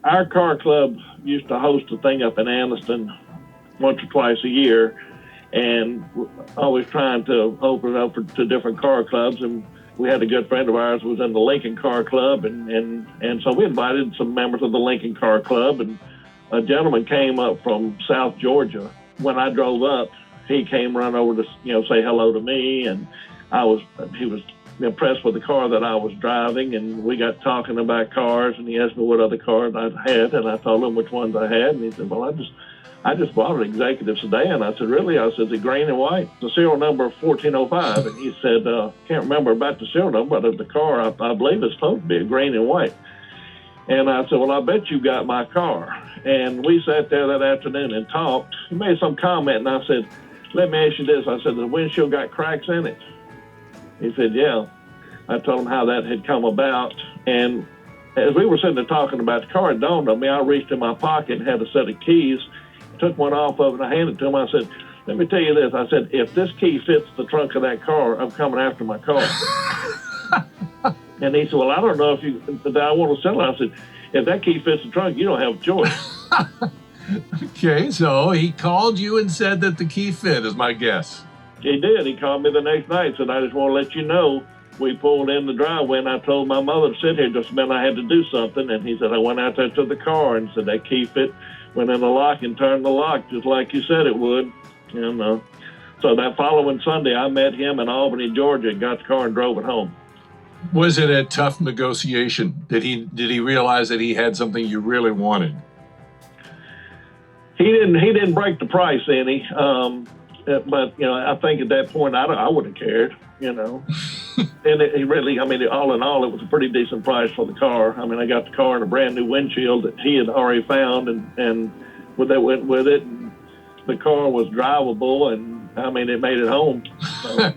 Our car club used to host a thing up in Anniston once or twice a year, and always trying to open it up to different car clubs. And we had a good friend of ours who was in the Lincoln Car Club, and so we invited some members of the Lincoln Car Club, and a gentleman came up from South Georgia. When I drove up, he came run over to, say hello to me, and he was impressed with the car that I was driving, and we got talking about cars, and he asked me what other cars I had, and I told him which ones I had, and he said, well, I just bought an executive sedan. I said, really? I said, the green and white, the serial number 1405, and he said, can't remember about the serial number, but the car, I believe it's supposed to be a green and white. And I said, well, I bet you got my car. And we sat there that afternoon and talked. He made some comment, and I said, let me ask you this. I said, the windshield got cracks in it? He said, yeah. I told him how that had come about. And as we were sitting there talking about the car, it dawned on me, I reached in my pocket and had a set of keys, took one off of it, and I handed it to him. I said, let me tell you this. I said, if this key fits the trunk of that car, I'm coming after my car. And he said, well, I don't know if I want to sell it. I said, if that key fits the trunk, you don't have a choice. Okay, so he called you and said that the key fit, is my guess. He did. He called me the next night and said, I just want to let you know. We pulled in the driveway, and I told my mother to sit here just a minute. I had to do something. And he said, I went out there to the car and said that key fit, went in the lock and turned the lock just like you said it would. And so that following Sunday, I met him in Albany, Georgia, and got the car and drove it home. Was it a tough negotiation? Did he realize that he had something you really wanted? He didn't break the price any, but I think at that point I would have cared, And he really, all in all, it was a pretty decent price for the car. I got the car in a brand new windshield that he had already found, and went with it. And the car was drivable, and it made it home. So.